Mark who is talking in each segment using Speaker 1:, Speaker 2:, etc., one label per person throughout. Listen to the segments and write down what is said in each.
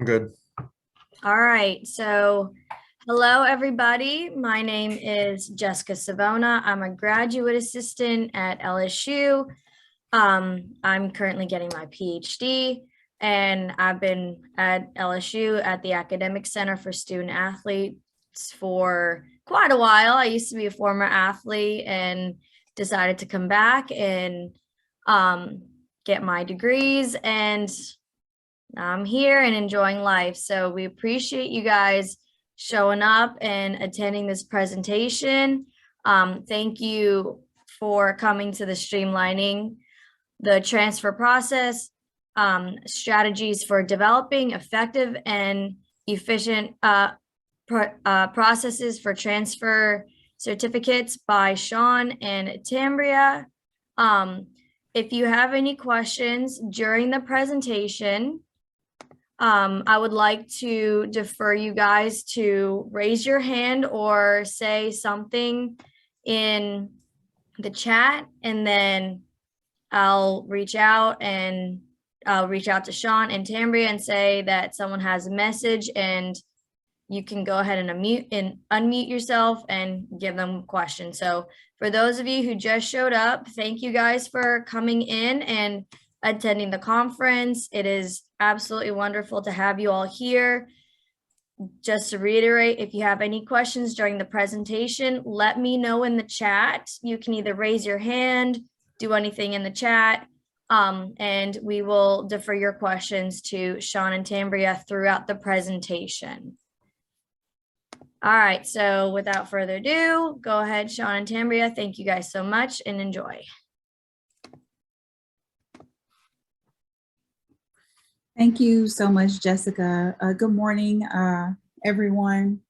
Speaker 1: I'm good.
Speaker 2: All right, so hello everybody. My name is Jessica Savona. I'm a graduate assistant at LSU. I'm currently getting my PhD, and I've been at LSU at the Academic Center for Student Athletes for quite a while. I used to be a former athlete and decided to come back and get my degrees, and I'm here and enjoying life. So we appreciate you guys showing up and attending this presentation. Thank you for coming to the Streamlining the Transfer Process, Strategies for Developing Effective and Efficient Processes for Transfer Certificates by Shawn and Tambria. If you have any questions during the presentation, I would like to defer you guys to raise your hand or say something in the chat, and then I'll reach out to Shawn and Tambria and say that someone has a message, and you can go ahead and unmute yourself and give them a question. So for those of you who just showed up, thank you guys for coming in and attending the conference. It is absolutely wonderful to have you all here. Just to reiterate, if you have any questions during the presentation, let me know in the chat. You can either raise your hand, do anything in the chat, and we will defer your questions to Shawn and Tambria throughout the presentation. All right, so without further ado, go ahead, Shawn and Tambria. Thank you guys so much and enjoy.
Speaker 3: Thank you so much, Jessica. Good morning, everyone.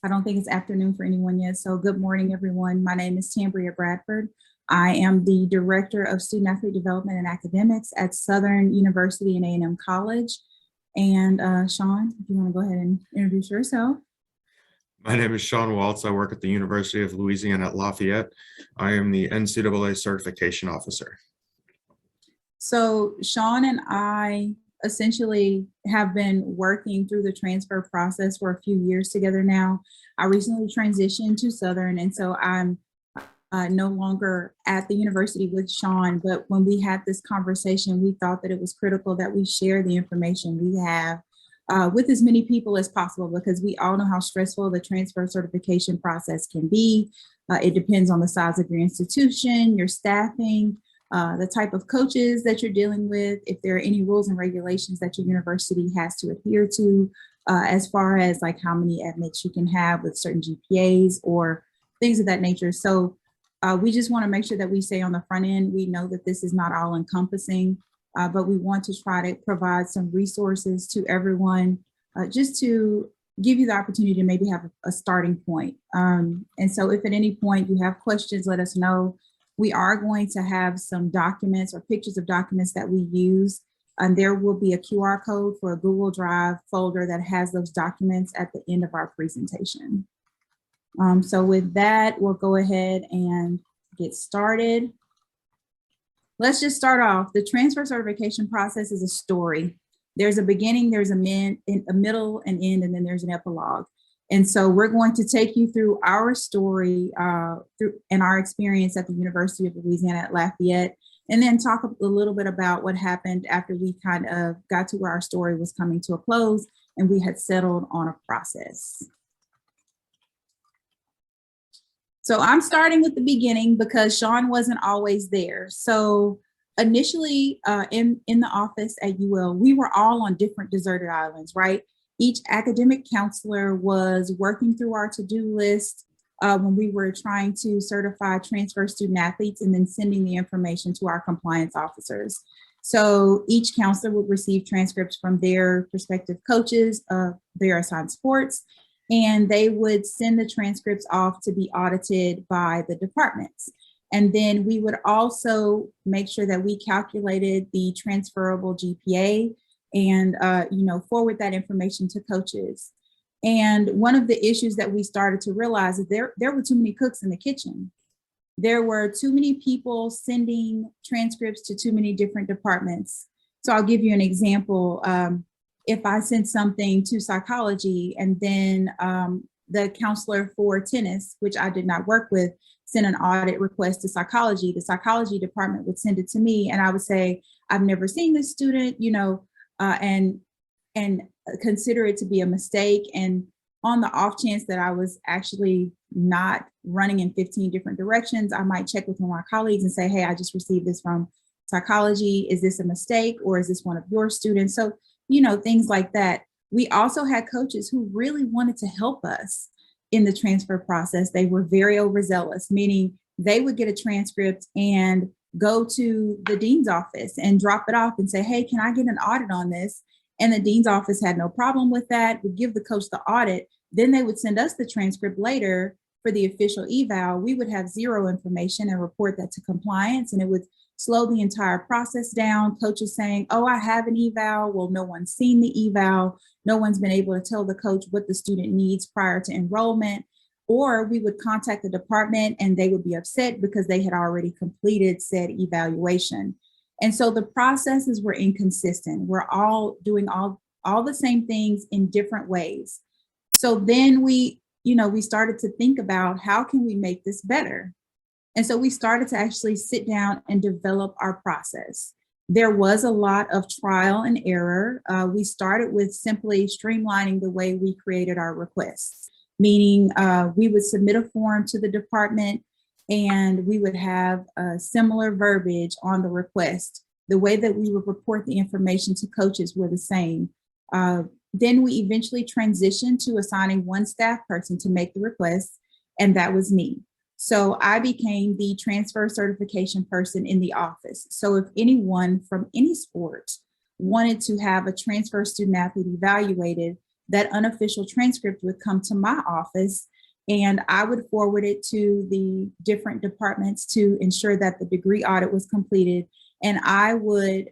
Speaker 3: I don't think it's afternoon for anyone yet, so good morning, everyone. My name is Tambria Bradford. I am the Director of Student Athlete Development and Academics at Southern University and A&M College. And Shawn, if you want to go ahead and introduce yourself.
Speaker 1: My name is Shawn Waltz. I work at the University of Louisiana at Lafayette. I am the NCAA certification officer.
Speaker 3: So Shawn and I essentially have been working through the transfer process for a few years together now. I recently transitioned to Southern, and so I'm no longer at the university with Shawn, but when we had this conversation, we thought that it was critical that we share the information we have with as many people as possible, because we all know how stressful the transfer certification process can be. It depends on the size of your institution, your staffing, the type of coaches that you're dealing with, if there are any rules and regulations that your university has to adhere to, as far as like how many admits you can have with certain GPAs or things of that nature. So we just want to make sure that we say on the front end, we know that this is not all encompassing, but we want to try to provide some resources to everyone just to give you the opportunity to maybe have a starting point. And so if at any point you have questions, let us know. We are going to have some documents or pictures of documents that we use, and there will be a QR code for a Google Drive folder that has those documents at the end of our presentation. So with that, we'll go ahead and get started. Let's just start off. The transfer certification process is a story. There's a beginning, there's a middle, an end, and then there's an epilogue. And so we're going to take you through our story and our experience at the University of Louisiana at Lafayette, and then talk a little bit about what happened after we kind of got to where our story was coming to a close and we had settled on a process. So I'm starting with the beginning because Shawn wasn't always there. So initially in the office at UL, we were all on different deserted islands, right? Each academic counselor was working through our to-do list when we were trying to certify transfer student athletes and then sending the information to our compliance officers. So each counselor would receive transcripts from their prospective coaches of their assigned sports, and they would send the transcripts off to be audited by the departments. And then we would also make sure that we calculated the transferable GPA and forward that information to coaches. And one of the issues that we started to realize is there were too many cooks in the kitchen. There were too many people sending transcripts to too many different departments. So I'll give you an example. if I sent something to psychology and then the counselor for tennis, which I did not work with, sent an audit request to psychology, the psychology department would send it to me and I would say, I've never seen this student, and consider it to be a mistake. And on the off chance that I was actually not running in 15 different directions, I might check with one of my colleagues and say, hey, I just received this from psychology. Is this a mistake or is this one of your students? So, things like that. We also had coaches who really wanted to help us in the transfer process. They were very overzealous, meaning they would get a transcript and go to the dean's office and drop it off and say, hey, can I get an audit on this? And the dean's office had no problem with that, would give the coach the audit. Then they would send us the transcript later for the official eval. We would have zero information and report that to compliance, and it would slow the entire process down. Coaches saying, oh, I have an eval. Well, no one's seen the eval. No one's been able to tell the coach what the student needs prior to enrollment. Or we would contact the department and they would be upset because they had already completed said evaluation. And so the processes were inconsistent. We're all doing all the same things in different ways. So then we started to think about how can we make this better? And so we started to actually sit down and develop our process. There was a lot of trial and error. We started with simply streamlining the way we created our requests, meaning we would submit a form to the department and we would have similar verbiage on the request. The way that we would report the information to coaches were the same. Then we eventually transitioned to assigning one staff person to make the request, and that was me. So I became the transfer certification person in the office. So if anyone from any sport wanted to have a transfer student athlete evaluated, that unofficial transcript would come to my office and I would forward it to the different departments to ensure that the degree audit was completed. And I would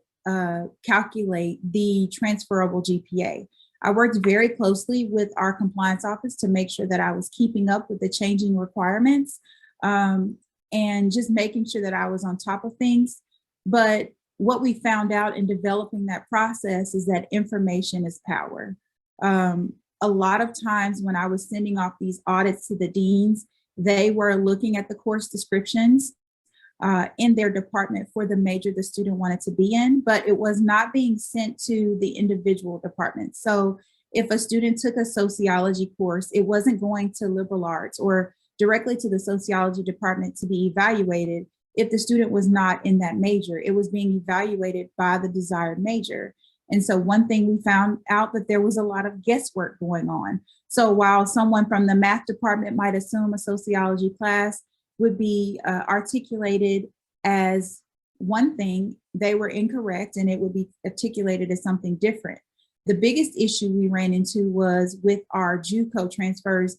Speaker 3: calculate the transferable GPA. I worked very closely with our compliance office to make sure that I was keeping up with the changing requirements and just making sure that I was on top of things. But what we found out in developing that process is that information is power. A lot of times when I was sending off these audits to the deans, they were looking at the course descriptions in their department for the major the student wanted to be in, but it was not being sent to the individual departments. So if a student took a sociology course, it wasn't going to liberal arts or directly to the sociology department to be evaluated. If the student was not in that major, it was being evaluated by the desired major. And so one thing we found out that there was a lot of guesswork going on. So while someone from the math department might assume a sociology class would be articulated as one thing, they were incorrect and it would be articulated as something different. The biggest issue we ran into was with our JUCO transfers.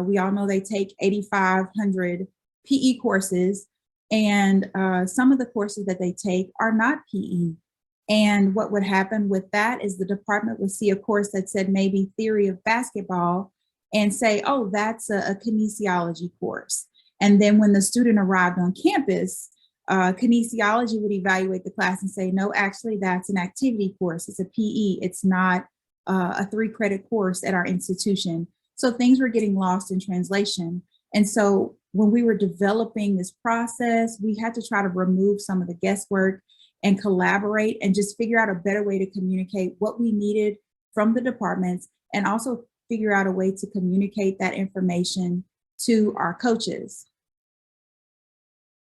Speaker 3: We all know they take 8,500 PE courses, and some of the courses that they take are not PE. And what would happen with that is the department would see a course that said maybe theory of basketball and say, oh, that's a kinesiology course. And then when the student arrived on campus, kinesiology would evaluate the class and say, no, actually, that's an activity course. It's a PE. It's not a 3-credit course at our institution. So things were getting lost in translation. And so when we were developing this process, we had to try to remove some of the guesswork and collaborate and just figure out a better way to communicate what we needed from the departments and also figure out a way to communicate that information to our coaches.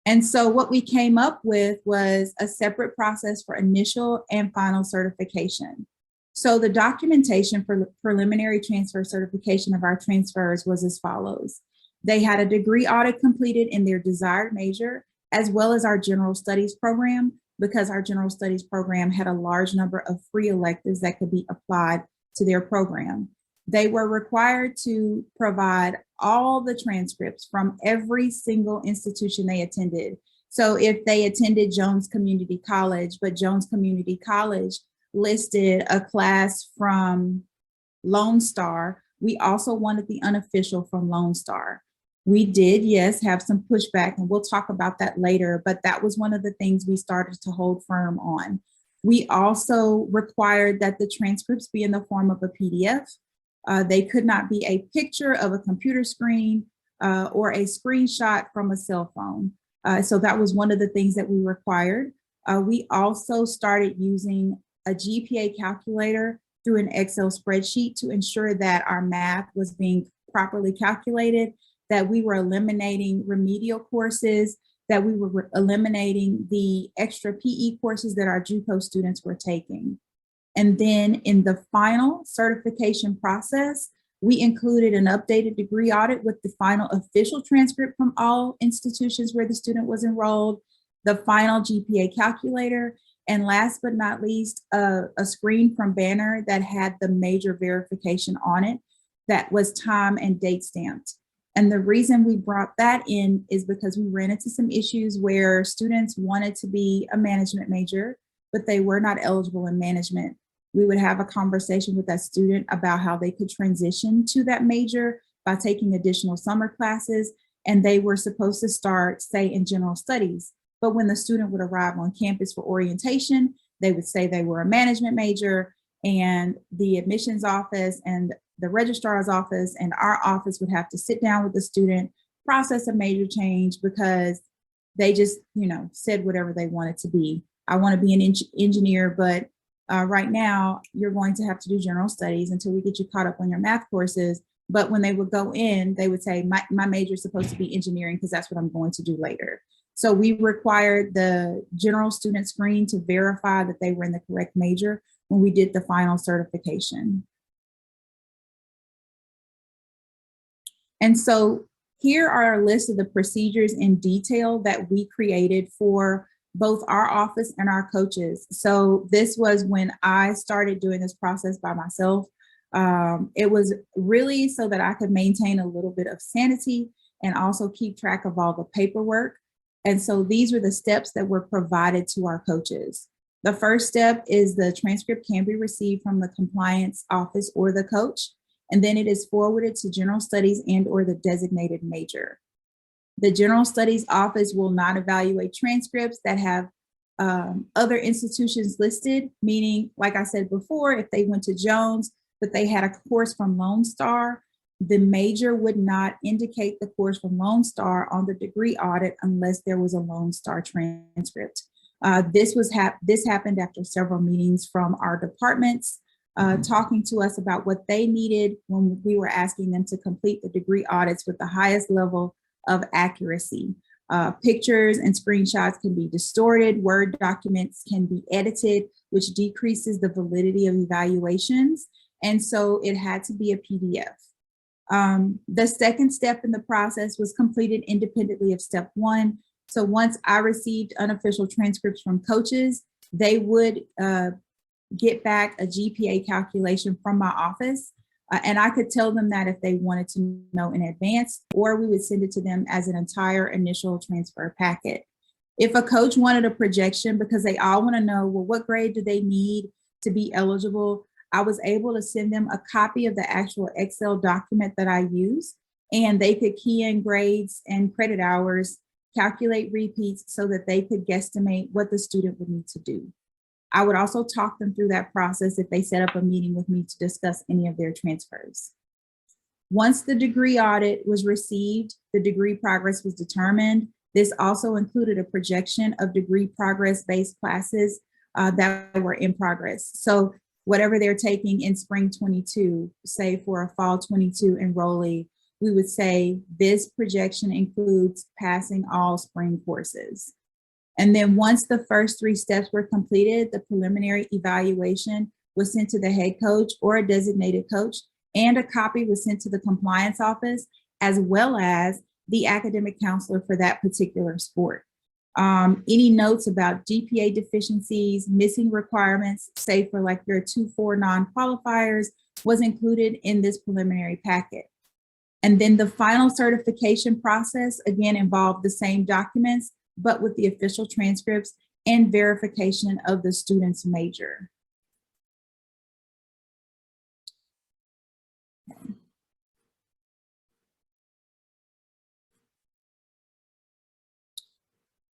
Speaker 3: And so what we came up with was a separate process for initial and final certification. So the documentation for preliminary transfer certification of our transfers was as follows. They had a degree audit completed in their desired major, as well as our general studies program, because our general studies program had a large number of free electives that could be applied to their program. They were required to provide all the transcripts from every single institution they attended. So if they attended Jones Community College, but Jones Community College listed a class from Lone Star, we also wanted the unofficial from Lone Star. We did, yes, have some pushback, and we'll talk about that later, but that was one of the things we started to hold firm on. We also required that the transcripts be in the form of a PDF. They could not be a picture of a computer screen or a screenshot from a cell phone. So that was one of the things that we required. We also started using a GPA calculator through an Excel spreadsheet to ensure that our math was being properly calculated, that we were eliminating remedial courses, that we were eliminating the extra PE courses that our JUCO students were taking. And then in the final certification process, we included an updated degree audit with the final official transcript from all institutions where the student was enrolled, the final GPA calculator, and last but not least, a screen from Banner that had the major verification on it that was time and date stamped. And the reason we brought that in is because we ran into some issues where students wanted to be a management major, but they were not eligible in management. We would have a conversation with that student about how they could transition to that major by taking additional summer classes, and they were supposed to start, say, in general studies. But when the student would arrive on campus for orientation, they would say they were a management major, and the admissions office and the registrar's office and our office would have to sit down with the student, process a major change because they just, said whatever they wanted to be. I want to be an engineer, but right now you're going to have to do general studies until we get you caught up on your math courses. But when they would go in, they would say, my major is supposed to be engineering because that's what I'm going to do later. So we required the general student screen to verify that they were in the correct major when we did the final certification. And so here are a list of the procedures in detail that we created for both our office and our coaches. So this was when I started doing this process by myself. It was really so that I could maintain a little bit of sanity and also keep track of all the paperwork. And so these were the steps that were provided to our coaches. The first step is the transcript can be received from the compliance office or the coach, and then it is forwarded to general studies and or the designated major. The general studies office will not evaluate transcripts that have other institutions listed, meaning, like I said before, if they went to Jones, but they had a course from Lone Star, the major would not indicate the course from Lone Star on the degree audit unless there was a Lone Star transcript. This happened after several meetings from our departments talking to us about what they needed when we were asking them to complete the degree audits with the highest level of accuracy. Pictures and screenshots can be distorted, Word documents can be edited, which decreases the validity of evaluations. And so it had to be a PDF. The second step in the process was completed independently of step one. So once I received unofficial transcripts from coaches, they would get back a GPA calculation from my office. And I could tell them that if they wanted to know in advance, or we would send it to them as an entire initial transfer packet. If a coach wanted a projection, because they all want to know, well, what grade do they need to be eligible? I was able to send them a copy of the actual Excel document that I use, and they could key in grades and credit hours, calculate repeats so that they could guesstimate what the student would need to do. I would also talk them through that process if they set up a meeting with me to discuss any of their transfers. Once the degree audit was received, the degree progress was determined. This also included a projection of degree progress-based classes that were in progress. So whatever they're taking in spring 22, say for a fall 22 enrollee, we would say this projection includes passing all spring courses. And then once the first three steps were completed, the preliminary evaluation was sent to the head coach or a designated coach, and a copy was sent to the compliance office, as well as the academic counselor for that particular sport. Any notes about GPA deficiencies, missing requirements, say for like your 2-4 non-qualifiers, was included in this preliminary packet. And then the final certification process, again, involved the same documents, but with the official transcripts and verification of the student's major.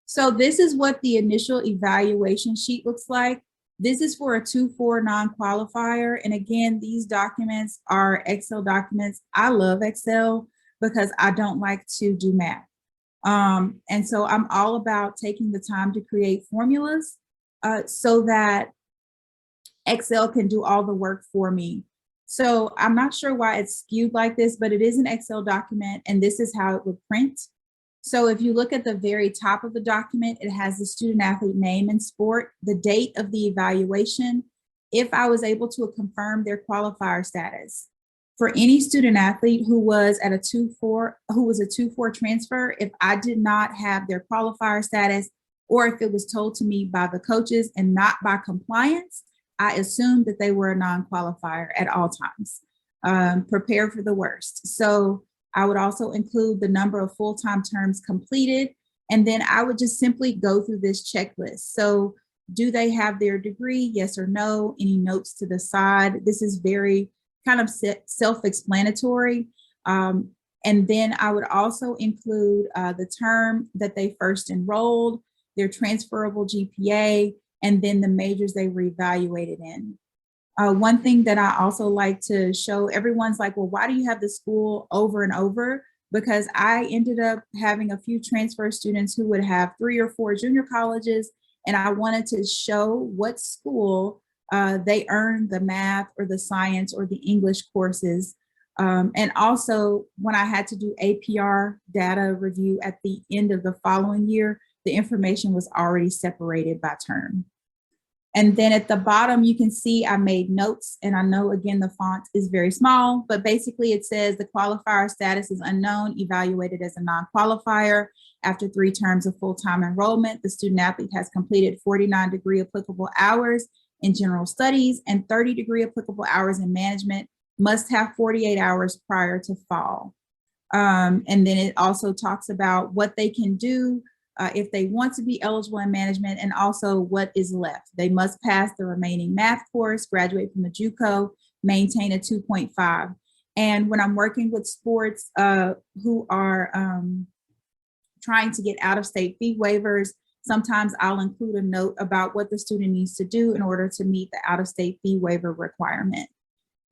Speaker 3: So this is what the initial evaluation sheet looks like. This is for a 2-4 non-qualifier. And again, these documents are Excel documents. I love Excel because I don't like to do math. And so I'm all about taking the time to create formulas so that Excel can do all the work for me. So I'm not sure why it's skewed like this, but it is an Excel document, and this is how it would print. So if you look at the very top of the document, it has the student athlete name and sport, the date of the evaluation, if I was able to confirm their qualifier status. For any student athlete who was at a 2-4, who was a 2-4 transfer, if I did not have their qualifier status, or if it was told to me by the coaches and not by compliance, I assumed that they were a non-qualifier at all times. Prepare for the worst. So I would also include the number of full-time terms completed, and then I would just simply go through this checklist. So do they have their degree? Yes or no? Any notes to the side? This is very kind of self-explanatory. And then I would also include the term that they first enrolled, their transferable GPA, and then the majors they were evaluated in. One thing that I also like to show, everyone's like, well, why do you have the school over and over? Because I ended up having a few transfer students who would have 3 or 4 junior colleges, and I wanted to show what school they earned the math or the science or the English courses. And also when I had to do APR data review at the end of the following year, the information was already separated by term. And then at the bottom, you can see I made notes, and I know again, the font is very small, but basically it says the qualifier status is unknown, evaluated as a non-qualifier. After 3 terms of full-time enrollment, the student athlete has completed 49 degree applicable hours in general studies and 30 degree applicable hours in management, must have 48 hours prior to fall. And then it also talks about what they can do if they want to be eligible in management, and also what is left. They must pass the remaining math course, graduate from the JUCO, maintain a 2.5. And when I'm working with sports who are trying to get out-of-state fee waivers, sometimes I'll include a note about what the student needs to do in order to meet the out-of-state fee waiver requirement.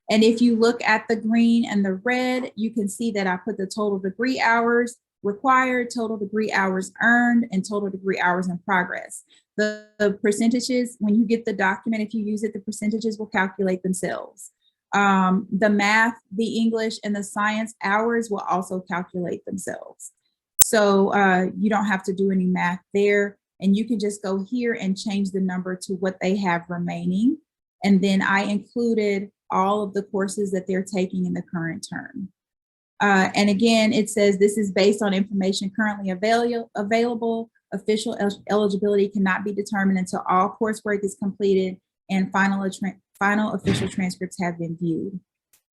Speaker 3: And if you look at the green and the red, you can see that I put the total degree hours required, total degree hours earned, and total degree hours in progress. The percentages, when you get the document, if you use it, the percentages will calculate themselves. The math, the English, and the science hours will also calculate themselves. So you don't have to do any math there, and you can just go here and change the number to what they have remaining. And then I included all of the courses that they're taking in the current term. And again, it says this is based on information currently available. Official eligibility cannot be determined until all coursework is completed and final official transcripts have been viewed.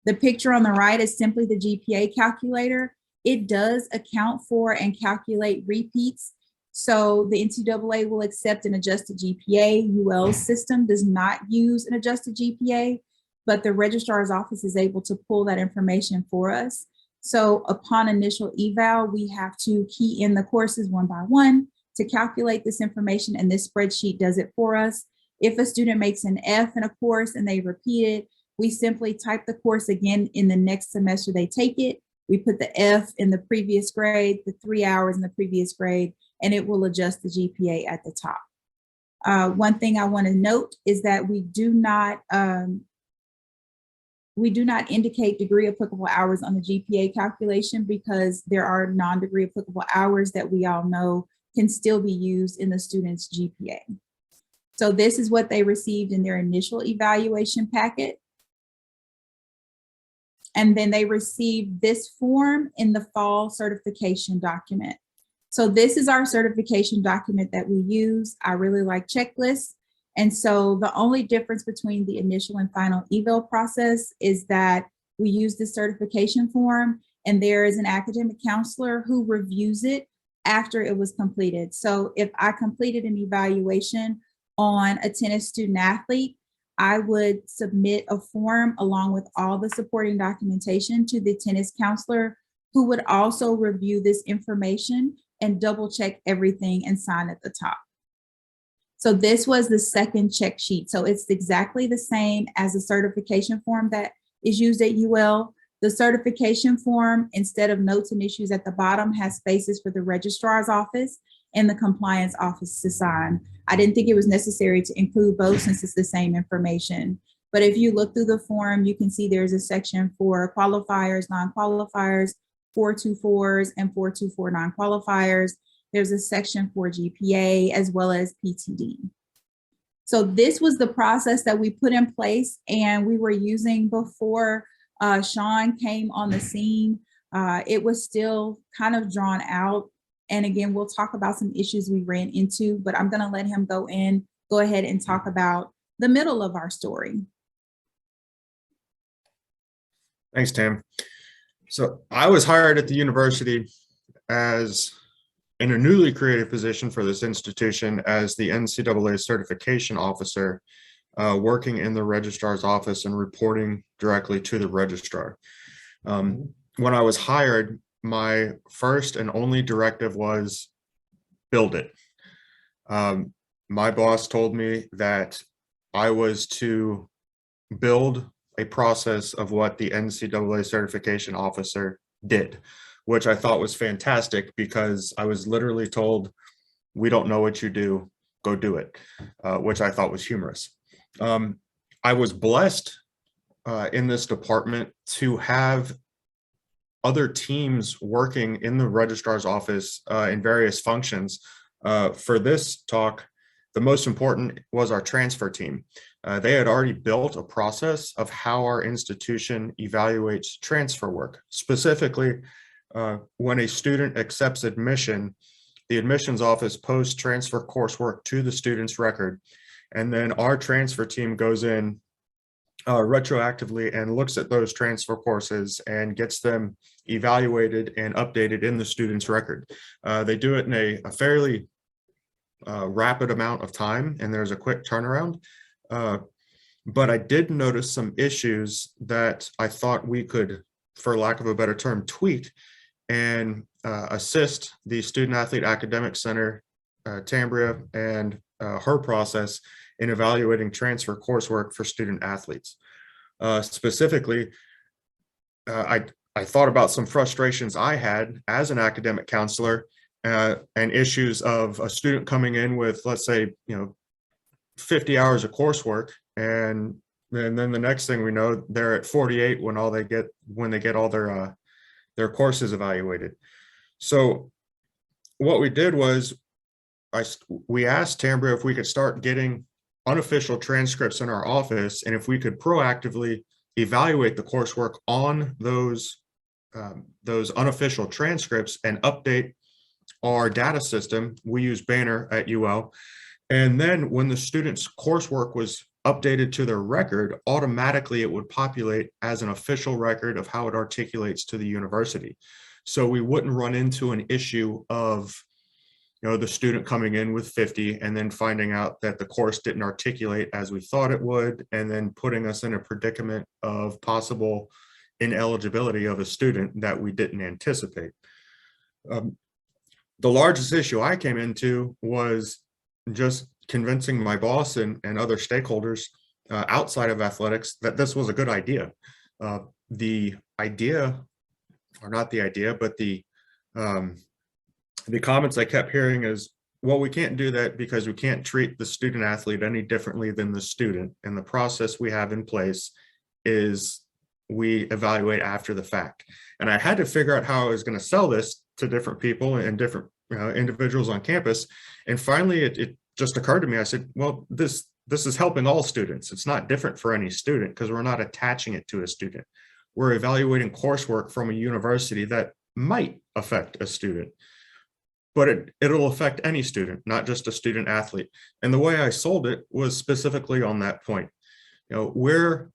Speaker 3: The picture on the right is simply the GPA calculator. It does account for and calculate repeats. So the NCAA will accept an adjusted GPA. UL's system does not use an adjusted GPA, but the registrar's office is able to pull that information for us. So upon initial eval, we have to key in the courses one by one to calculate this information, and this spreadsheet does it for us. If a student makes an F in a course and they repeat it, we simply type the course again in the next semester they take it. We put the F in the previous grade, the 3 hours in the previous grade, and it will adjust the GPA at the top. One thing I want to note is that we do not indicate degree applicable hours on the GPA calculation because there are non-degree applicable hours that we all know can still be used in the student's GPA. So this is what they received in their initial evaluation packet. And then they received this form in the fall certification document. So this is our certification document that we use. I really like checklists. And so the only difference between the initial and final eval process is that we use this certification form, and there is an academic counselor who reviews it after it was completed. So if I completed an evaluation on a tennis student athlete, I would submit a form along with all the supporting documentation to the tennis counselor, who would also review this information and double check everything and sign at the top. So this was the second check sheet. So it's exactly the same as the certification form that is used at UL. The certification form, instead of notes and issues at the bottom, has spaces for the registrar's office and the compliance office to sign. I didn't think it was necessary to include both since it's the same information. But if you look through the form, you can see there's a section for qualifiers, non-qualifiers, 424s and 424 non-qualifiers. There's a section for GPA as well as PTD. So this was the process that we put in place and we were using before Shawn came on the scene. It was still kind of drawn out. And again, we'll talk about some issues we ran into, but I'm gonna let him go ahead and talk about the middle of our story.
Speaker 1: Thanks, Tam. So I was hired at the university as in a newly created position for this institution as the NCAA certification officer, working in the registrar's office and reporting directly to the registrar. When I was hired, my first and only directive was build it. My boss told me that I was to build a process of what the NCAA certification officer did, which I thought was fantastic because I was literally told, we don't know what you do, go do it, which I thought was humorous. I was blessed in this department to have other teams working in the registrar's office in various functions. For this talk, the most important was our transfer team. They had already built a process of how our institution evaluates transfer work. Specifically, when a student accepts admission, the admissions office posts transfer coursework to the student's record, and then our transfer team goes in retroactively and looks at those transfer courses and gets them evaluated and updated in the student's record. They do it in a fairly rapid amount of time, and there's a quick turnaround. But I did notice some issues that I thought we could, for lack of a better term, tweak and assist the Student Athlete Academic Center, Tambria, and her process in evaluating transfer coursework for student athletes. Specifically, I thought about some frustrations I had as an academic counselor and issues of a student coming in with, let's say, 50 hours of coursework, and then the next thing we know, they're at 48 when they get all their courses evaluated. So what we did was we asked Tambria if we could start getting unofficial transcripts in our office, and if we could proactively evaluate the coursework on those unofficial transcripts and update our data system. We use Banner at UL. And then when the student's coursework was updated to their record, automatically it would populate as an official record of how it articulates to the university. So we wouldn't run into an issue of the student coming in with 50 and then finding out that the course didn't articulate as we thought it would, and then putting us in a predicament of possible ineligibility of a student that we didn't anticipate. The largest issue I came into was just convincing my boss and other stakeholders outside of athletics that this was a good idea. The idea, or not the idea, but the comments I kept hearing is, well, we can't do that because we can't treat the student athlete any differently than the student. And the process we have in place is we evaluate after the fact. And I had to figure out how I was going to sell this to different people and different individuals on campus. And finally, it just occurred to me. I said, well, this is helping all students. It's not different for any student because we're not attaching it to a student. We're evaluating coursework from a university that might affect a student, but it'll affect any student, not just a student athlete. And the way I sold it was specifically on that point. We're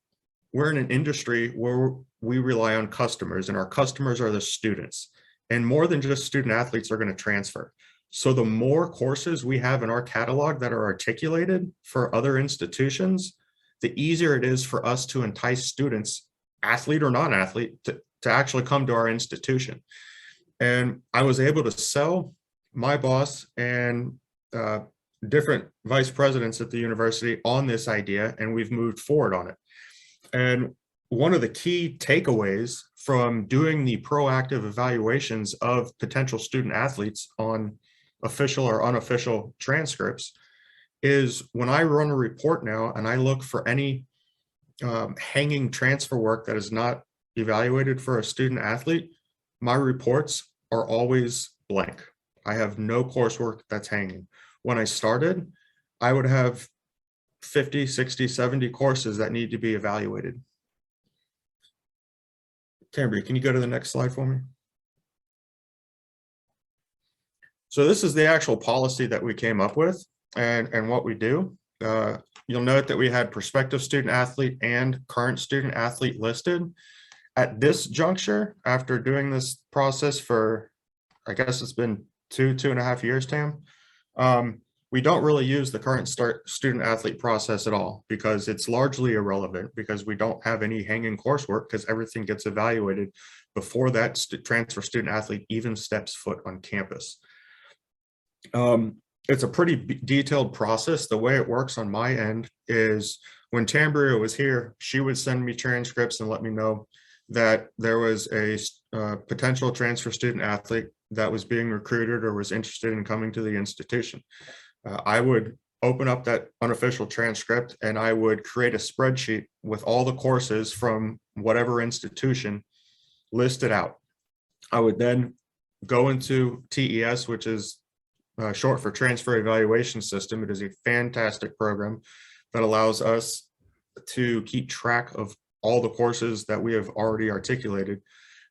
Speaker 1: in an industry where we rely on customers, and our customers are the students. And more than just student athletes are going to transfer. So the more courses we have in our catalog that are articulated for other institutions, the easier it is for us to entice students, athlete or non-athlete, to actually come to our institution. And I was able to sell my boss and different vice presidents at the university on this idea, and we've moved forward on it. And one of the key takeaways from doing the proactive evaluations of potential student athletes on official or unofficial transcripts is when I run a report now and I look for any hanging transfer work that is not evaluated for a student athlete, my reports are always blank. I have no coursework that's hanging. When I started, I would have 50, 60, 70 courses that need to be evaluated. Tambria, can you go to the next slide for me? So this is the actual policy that we came up with and what we do. You'll note that we had prospective student athlete and current student athlete listed. At this juncture, after doing this process for, I guess it's been 2.5 years, Tam, we don't really use the current student athlete process at all because it's largely irrelevant because we don't have any hanging coursework because everything gets evaluated before that transfer student athlete even steps foot on campus. It's a pretty detailed process. The way it works on my end is when Tambria was here, she would send me transcripts and let me know that there was a potential transfer student athlete that was being recruited or was interested in coming to the institution. I would open up that unofficial transcript and I would create a spreadsheet with all the courses from whatever institution listed out. I would then go into TES, which is short for Transfer Evaluation System. It is a fantastic program that allows us to keep track of all the courses that we have already articulated.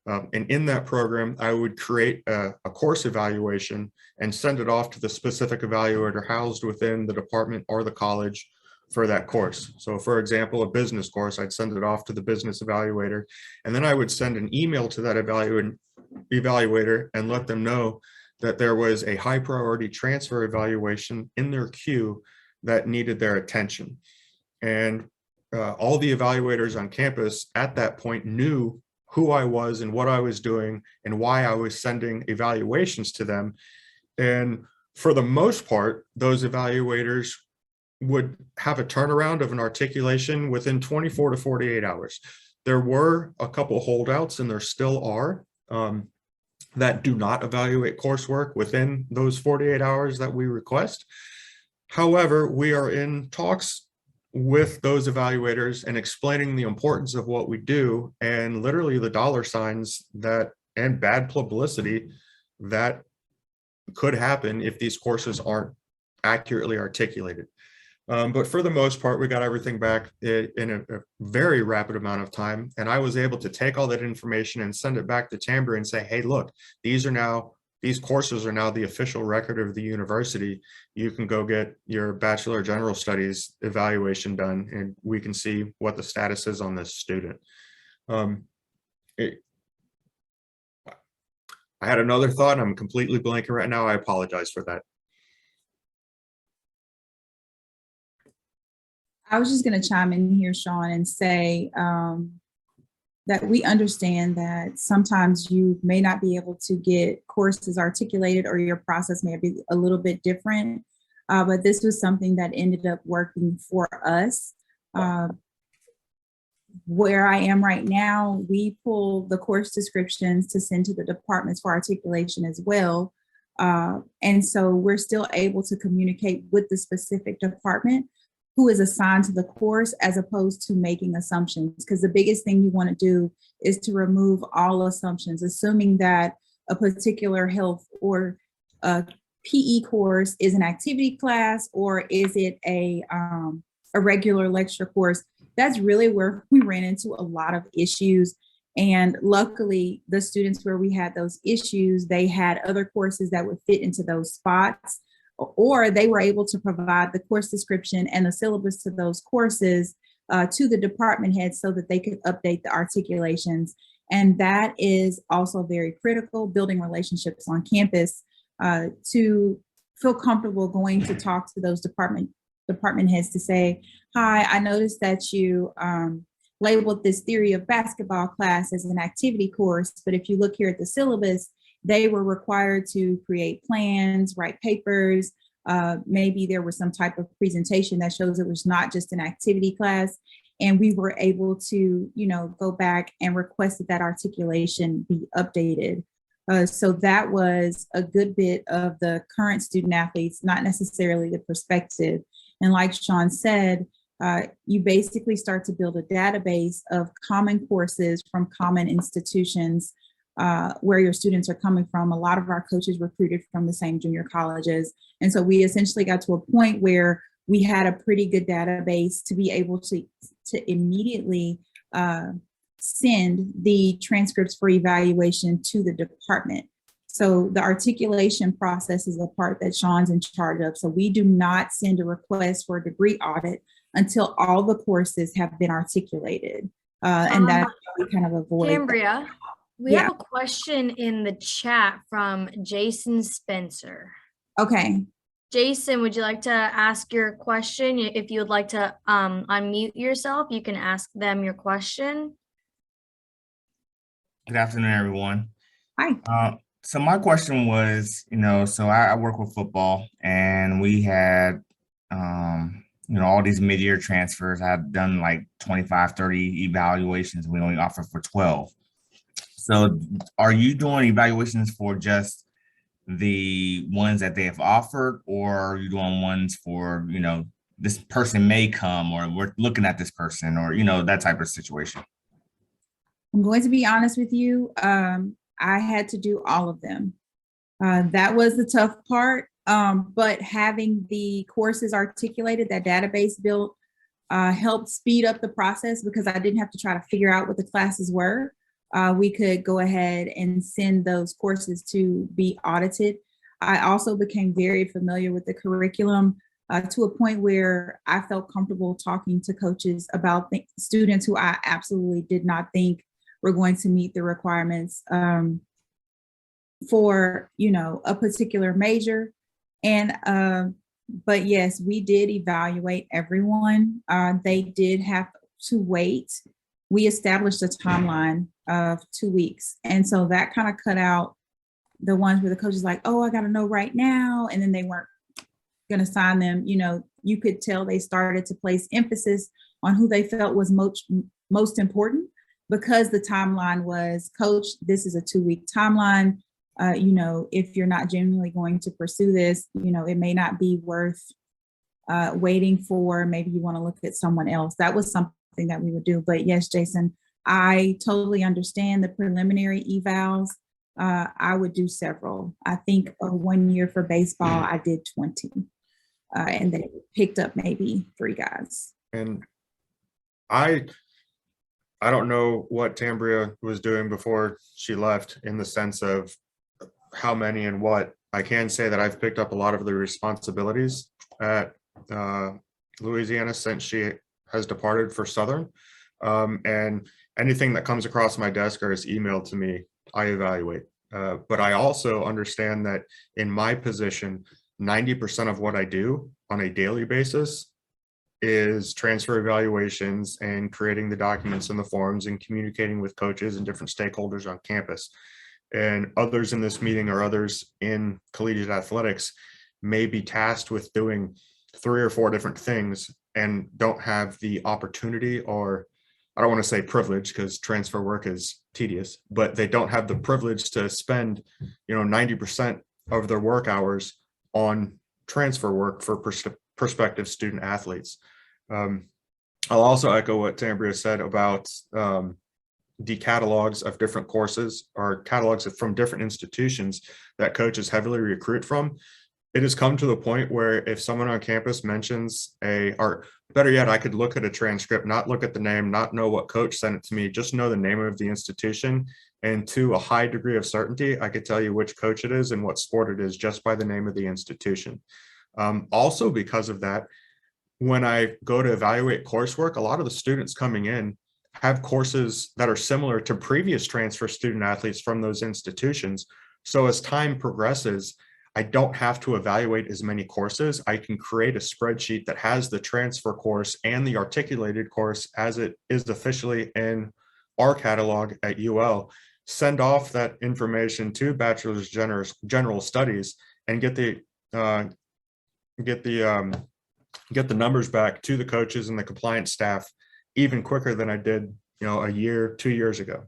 Speaker 1: And in that program, I would create a course evaluation and send it off to the specific evaluator housed within the department or the college for that course. So for example, a business course, I'd send it off to the business evaluator, and then I would send an email to that evaluator and let them know that there was a high priority transfer evaluation in their queue that needed their attention. And all the evaluators on campus at that point knew who I was and what I was doing and why I was sending evaluations to them. And for the most part, those evaluators would have a turnaround of an articulation within 24 to 48 hours. There were a couple holdouts, and there still are, that do not evaluate coursework within those 48 hours that we request. However, we are in talks with those evaluators and explaining the importance of what we do and literally the dollar signs that and bad publicity that could happen if these courses aren't accurately articulated. But for the most part, we got everything back in a very rapid amount of time. And I was able to take all that information and send it back to Tambria and say, hey, look, these courses are now the official record of the university. You can go get your Bachelor of General Studies evaluation done, and we can see what the status is on this student. I had another thought. I'm completely blanking right now. I apologize for that.
Speaker 3: I was just going to chime in here, Shawn, and say that we understand that sometimes you may not be able to get courses articulated or your process may be a little bit different, but this was something that ended up working for us. Where I am right now, we pull the course descriptions to send to the departments for articulation as well. And so we're still able to communicate with the specific department who is assigned to the course as opposed to making assumptions. Because the biggest thing you want to do is to remove all assumptions, assuming that a particular health or PE course is an activity class or is it a regular lecture course. That's really where we ran into a lot of issues. And luckily, the students where we had those issues, they had other courses that would fit into those spots, or they were able to provide the course description and the syllabus to those courses to the department heads so that they could update the articulations. And that is also very critical, building relationships on campus to feel comfortable going to talk to those department heads to say, hi, I noticed that you labeled this theory of basketball class as an activity course, but if you look here at the syllabus, they were required to create plans, write papers, maybe there was some type of presentation that shows it was not just an activity class. And we were able to, go back and request that articulation be updated. So that was a good bit of the current student athletes, not necessarily the perspective. And like Shawn said, you basically start to build a database of common courses from common institutions where your students are coming from. A lot of our coaches recruited from the same junior colleges. And so we essentially got to a point where we had a pretty good database to be able to immediately send the transcripts for evaluation to the department. So the articulation process is a part that Shawn's in charge of. So we do not send a request for a degree audit until all the courses have been articulated. And that's how we kind of avoid.
Speaker 2: Tambria, we have a question in the chat from Jason Spencer.
Speaker 3: Okay.
Speaker 2: Jason, would you like to ask your question? If you would like to unmute yourself, you can ask them your question.
Speaker 4: Good afternoon, everyone.
Speaker 3: Hi.
Speaker 4: So my question was, so I work with football, and we had, all these mid-year transfers. I had done like 25, 30 evaluations. We only offer for 12. So are you doing evaluations for just the ones that they have offered, or are you doing ones for, this person may come, or we're looking at this person, or, that type of situation?
Speaker 3: I'm going to be honest with you. I had to do all of them. That was the tough part. But having the courses articulated, that database built, helped speed up the process because I didn't have to try to figure out what the classes were. We could go ahead and send those courses to be audited. I also became very familiar with the curriculum to a point where I felt comfortable talking to coaches about students who I absolutely did not think were going to meet the requirements for, a particular major. And, but yes, we did evaluate everyone. They did have to wait. We established a timeline of 2 weeks. And so that kind of cut out the ones where the coach is like, oh, I got to know right now. And then they weren't going to sign them. You could tell they started to place emphasis on who they felt was most important, because the timeline was, coach, this is a 2-week timeline. If you're not genuinely going to pursue this, it may not be worth waiting for. Maybe you want to look at someone else. That was something that we would do. But yes, Jason, I totally understand the preliminary evals. I would do several. I think 1 year for baseball, I did 20. And they picked up maybe 3 guys.
Speaker 1: And I don't know what Tambria was doing before she left in the sense of how many and what. I can say that I've picked up a lot of the responsibilities at Louisiana since she has departed for Southern. And anything that comes across my desk or is emailed to me, I evaluate. But I also understand that in my position, 90% of what I do on a daily basis is transfer evaluations and creating the documents and the forms and communicating with coaches and different stakeholders on campus. And others in this meeting or others in collegiate athletics may be tasked with doing 3 or 4 different things and don't have the opportunity, or I don't want to say privilege because transfer work is tedious, but they don't have the privilege to spend, 90% of their work hours on transfer work for prospective student athletes. I'll also echo what Tambria said about the catalogs of different courses or catalogs from different institutions that coaches heavily recruit from. It has come to the point where if someone on campus mentions or better yet, I could look at a transcript, not look at the name, not know what coach sent it to me, just know the name of the institution. And to a high degree of certainty, I could tell you which coach it is and what sport it is just by the name of the institution. Also, because of that, when I go to evaluate coursework, a lot of the students coming in have courses that are similar to previous transfer student athletes from those institutions. So as time progresses, I don't have to evaluate as many courses. I can create a spreadsheet that has the transfer course and the articulated course as it is officially in our catalog at UL, send off that information to Bachelor's General Studies and get the get the numbers back to the coaches and the compliance staff even quicker than I did, a year, 2 years ago.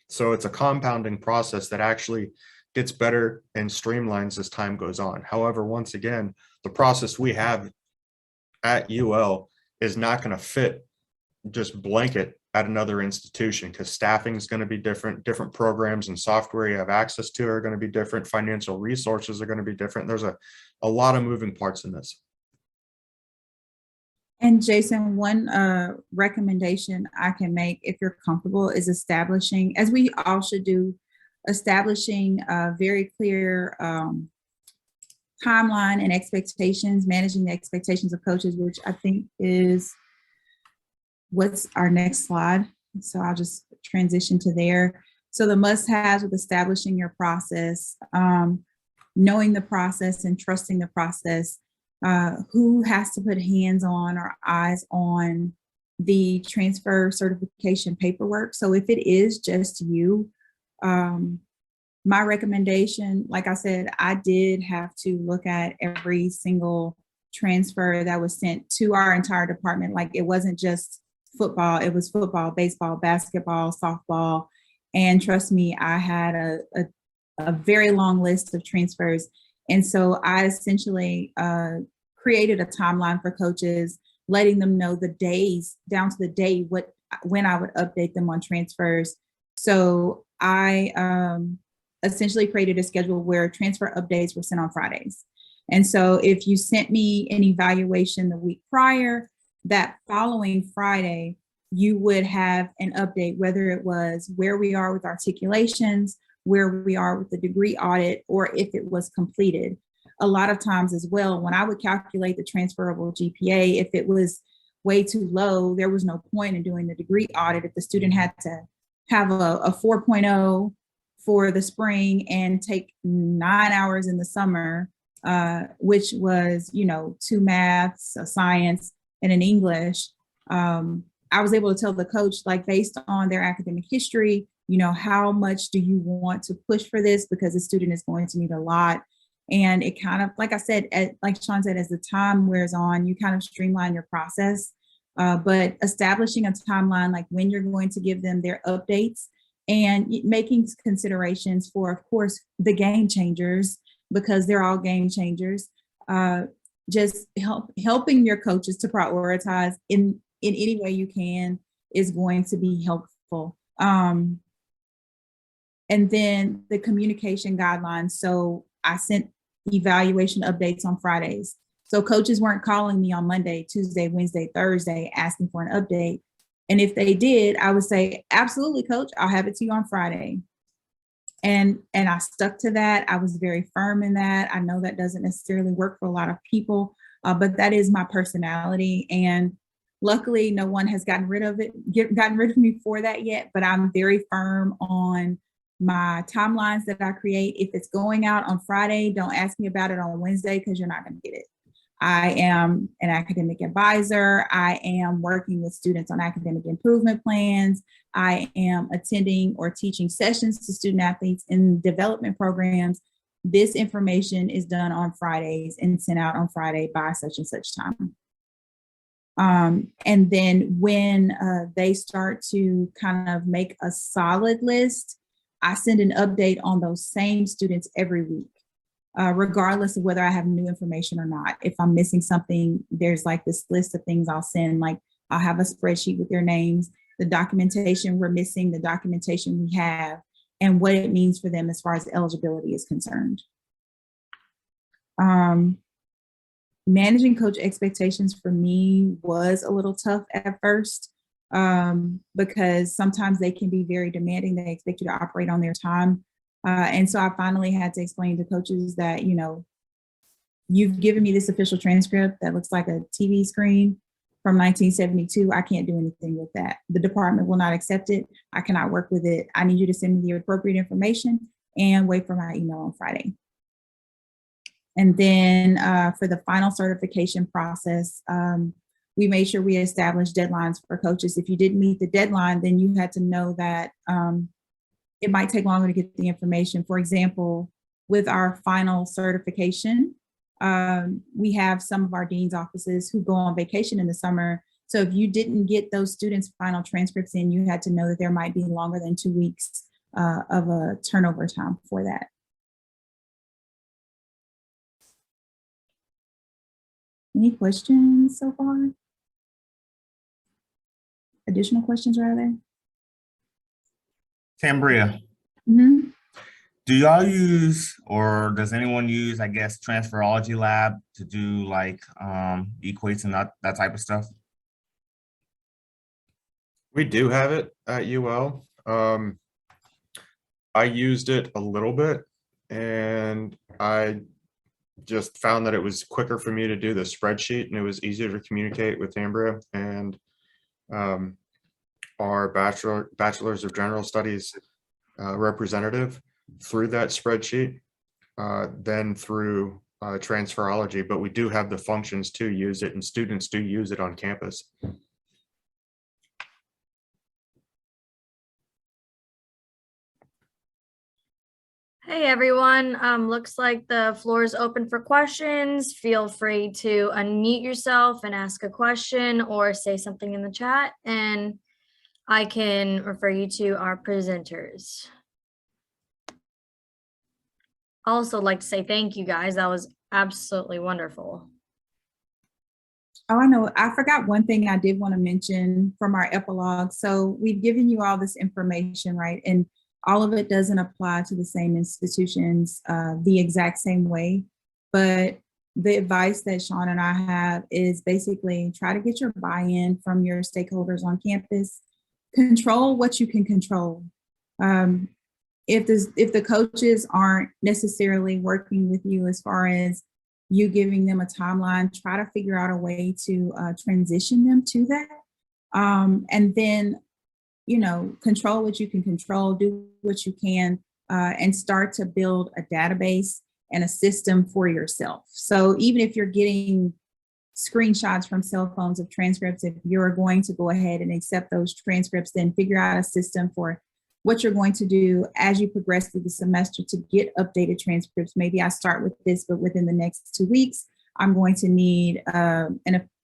Speaker 1: So it's a compounding process that actually gets better and streamlines as time goes on. However, once again, the process we have at UL is not going to fit just blanket at another institution, because staffing is going to be different programs and software you have access to are going to be different, financial resources are going to be different. There's a lot of moving parts in this.
Speaker 3: And Jason, one recommendation I can make, if you're comfortable, is establishing, as we all should do, establishing a very clear timeline and expectations, managing the expectations of coaches, which I think is what's our next slide. So I'll just transition to there. So the must-haves with establishing your process, knowing the process and trusting the process. Who has to put hands on or eyes on the transfer certification paperwork? So if it is just you, my recommendation, like I said, I did have to look at every single transfer that was sent to our entire department. Like, it wasn't just football, it was football, baseball, basketball, softball. And trust me, I had a very long list of transfers. And so I essentially created a timeline for coaches, letting them know the days down to the day when I would update them on transfers. So I essentially created a schedule where transfer updates were sent on Fridays. And so if you sent me an evaluation the week prior, that following Friday, you would have an update, whether it was where we are with articulations, where we are with the degree audit, or if it was completed. A lot of times as well, when I would calculate the transferable GPA, if it was way too low, there was no point in doing the degree audit. If the student had to have a 4.0 for the spring and take 9 hours in the summer, which was, 2 maths, a science, and an English, I was able to tell the coach, like, based on their academic history, how much do you want to push for this? Because the student is going to need a lot. And it kind of, like I said, like Shawn said, as the time wears on, you kind of streamline your process. But establishing a timeline, like when you're going to give them their updates, and making considerations for, of course, the game changers, because they're all game changers. Just helping your coaches to prioritize in any way you can is going to be helpful. And then the communication guidelines. So I sent evaluation updates on Fridays. So coaches weren't calling me on Monday, Tuesday, Wednesday, Thursday, asking for an update. And if they did, I would say, absolutely, coach, I'll have it to you on Friday. And I stuck to that. I was very firm in that. I know that doesn't necessarily work for a lot of people, but that is my personality. And luckily, no one has gotten rid of me for that yet, but I'm very firm on my timelines that I create. If it's going out on Friday, don't ask me about it on Wednesday, because you're not going to get it. I am an academic advisor. I am working with students on academic improvement plans. I am attending or teaching sessions to student athletes in development programs. This information is done on Fridays and sent out on Friday by such and such time. And then when they start to kind of make a solid list, I send an update on those same students every week. Regardless of whether I have new information or not. If I'm missing something, there's like this list of things I'll send. Like, I'll have a spreadsheet with their names, the documentation we're missing, the documentation we have, and what it means for them as far as eligibility is concerned. Managing coach expectations for me was a little tough at first, because sometimes they can be very demanding. They expect you to operate on their time. And so I finally had to explain to coaches that, you've given me this official transcript that looks like a TV screen from 1972. I can't do anything with that. The department will not accept it. I cannot work with it. I need you to send me the appropriate information and wait for my email on Friday. And then for the final certification process, we made sure we established deadlines for coaches. If you didn't meet the deadline, then you had to know that it might take longer to get the information. For example, with our final certification, We have some of our dean's offices who go on vacation in the summer. So if you didn't get those students' final transcripts in, you had to know that there might be longer than 2 weeks of a turnover time for that. Any questions so far? Additional questions, rather?
Speaker 4: Tambria,
Speaker 3: Mm-hmm.
Speaker 4: do y'all use, or does anyone use, I guess, transferology lab to do like equates and that type of stuff?
Speaker 1: We do have it at UL. I used it a little bit and I just found that it was quicker for me to do the spreadsheet and it was easier to communicate with Tambria and our bachelor's of general studies representative through that spreadsheet than through transferology, but we do have the functions to use it and students do use it on campus.
Speaker 2: Hey everyone, looks like the floor is open for questions. Feel free to unmute yourself and ask a question or say something in the chat, and I can refer you to our presenters. I also like to say thank you guys. That was absolutely wonderful.
Speaker 3: Oh, I know. I forgot one thing I did want to mention from our epilogue. So we've given you all this information, right? And all of it doesn't apply to the same institutions the exact same way. But the advice that Shawn and I have is basically try to get your buy-in from your stakeholders on campus. Control what you can control. If the coaches aren't necessarily working with you as far as you giving them a timeline, try to figure out a way to transition them to that. And then, you know, control what you can control, do what you can, and start to build a database and a system for yourself. So even if you're getting screenshots from cell phones of transcripts, if you're going to go ahead and accept those transcripts, then figure out a system for what you're going to do as you progress through the semester to get updated transcripts. Maybe I start with this, but within the next 2 weeks, I'm going to need a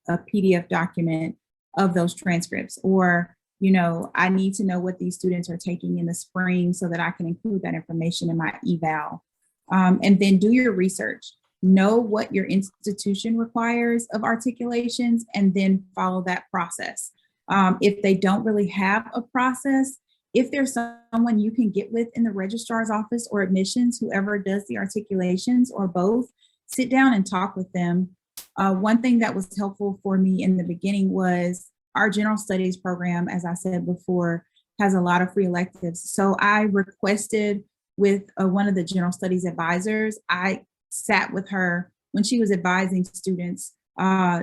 Speaker 3: PDF document of those transcripts. Or, you know, I need to know what these students are taking in the spring so that I can include that information in my eval. And then do your research. Know what your institution requires of articulations and then follow that process. If they don't really have a process, if there's someone you can get with in the registrar's office or admissions, whoever does the articulations or both, sit down and talk with them. One thing that was helpful for me in the beginning was our general studies program, as I said before, has a lot of free electives. So I requested with one of the general studies advisors, I sat with her when she was advising students,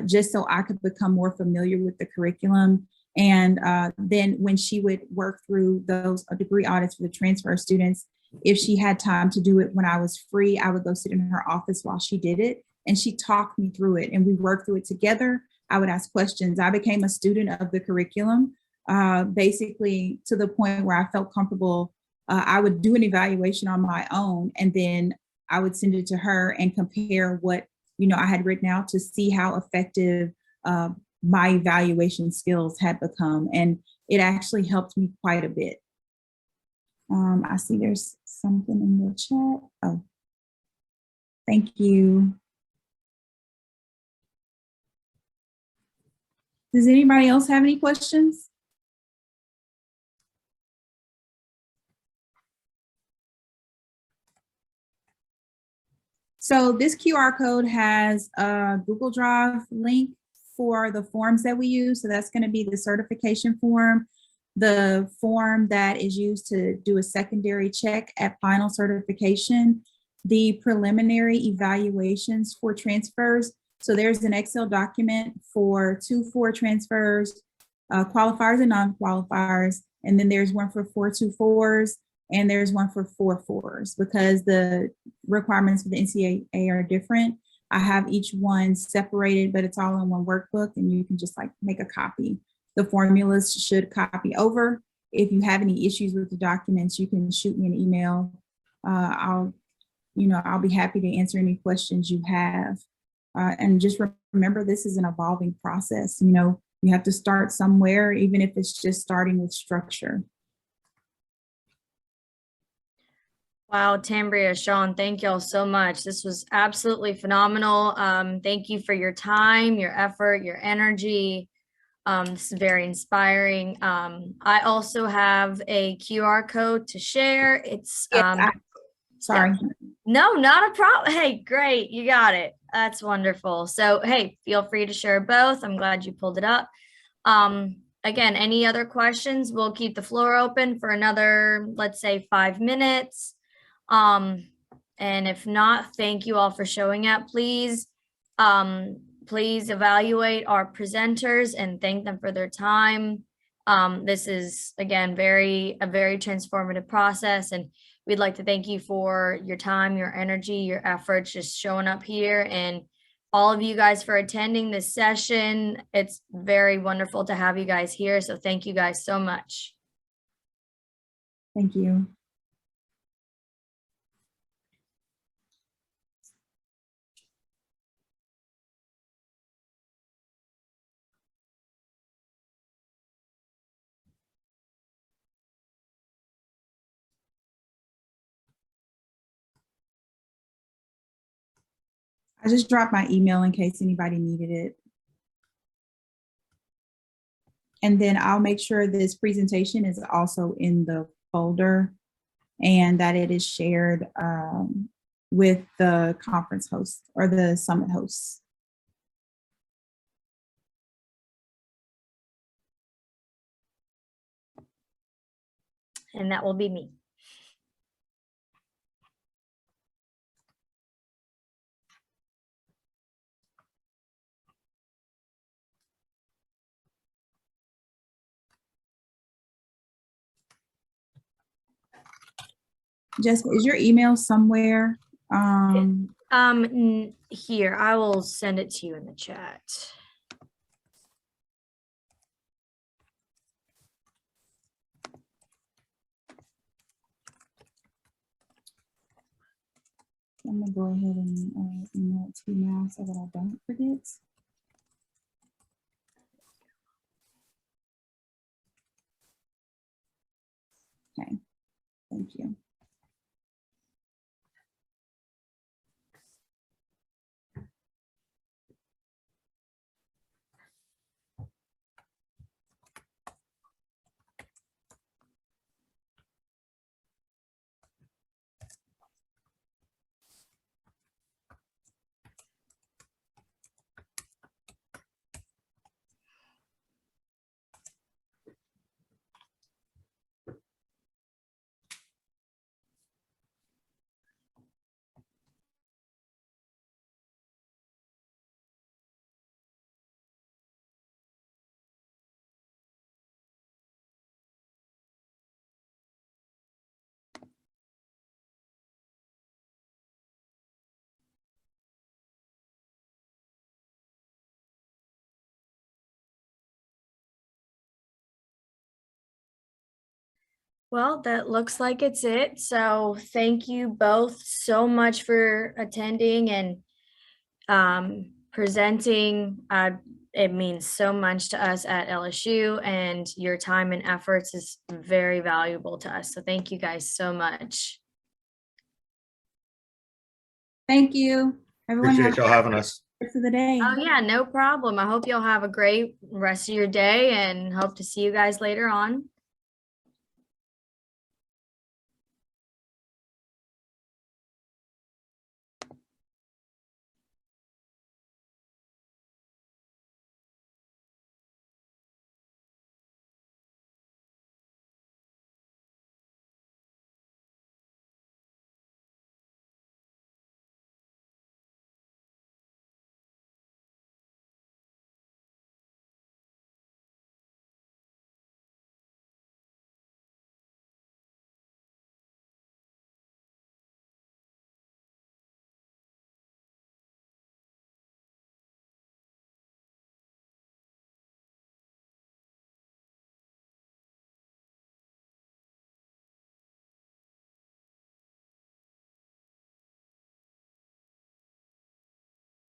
Speaker 3: just so I could become more familiar with the curriculum. And then when she would work through those degree audits for the transfer students, if she had time to do it when I was free, I would go sit in her office while she did it. And she talked me through it and we worked through it together. I would ask questions. I became a student of the curriculum, basically to the point where I felt comfortable. I would do an evaluation on my own and then I would send it to her and compare what, you know, I had written out to see how effective my evaluation skills had become, and it actually helped me quite a bit. I see there's something in the chat. Oh, thank you. Does anybody else have any questions? So this QR code has a Google Drive link for the forms that we use. So that's going to be the certification form, the form that is used to do a secondary check at final certification, the preliminary evaluations for transfers. So there's an Excel document for 2-4 transfers, qualifiers and non-qualifiers. And then there's one for 4-2-4s and there's one for 4-4s because the requirements for the NCAA are different. I have each one separated, but it's all in one workbook and you can just like make a copy. The formulas should copy over. If you have any issues with the documents, you can shoot me an email. I'll I'll be happy to answer any questions you have. And just remember, this is an evolving process. You have to start somewhere, even if it's just starting with structure.
Speaker 2: Wow, Tambria, Shawn, thank y'all so much. This was absolutely phenomenal. Thank you for your time, your effort, your energy. This is very inspiring. I also have a QR code to share. It's
Speaker 3: Sorry.
Speaker 2: no, not a problem. Hey, great. You got it. That's wonderful. So, hey, feel free to share both. I'm glad you pulled it up. Again, any other questions? We'll keep the floor open for another, let's say, 5 minutes. And if not, thank you all for showing up. Please evaluate our presenters and thank them for their time. This is, again, a very transformative process, and we'd like to thank you for your time, your energy, your efforts, just showing up here, and all of you guys for attending this session. It's very wonderful to have you guys here. So thank you guys so much.
Speaker 3: Thank you. I just dropped my email in case anybody needed it. And then I'll make sure this presentation is also in the folder and that it is shared with the conference host or the summit hosts.
Speaker 2: And that will be me.
Speaker 3: Jessica, is your email somewhere?
Speaker 2: Here, I will send it to you in the chat.
Speaker 3: I'm gonna go ahead and email it to you now so that I don't forget. Okay, thank you.
Speaker 2: Well, that looks like it's it. So thank you both so much for attending and presenting. It means so much to us at LSU, and your time and efforts is very valuable to us. So thank you guys so much.
Speaker 3: Thank you. Everyone
Speaker 1: Appreciate y'all having us.
Speaker 3: rest of the day.
Speaker 2: Oh yeah, no problem. I hope you'll have a great rest of your day and hope to see you guys later on.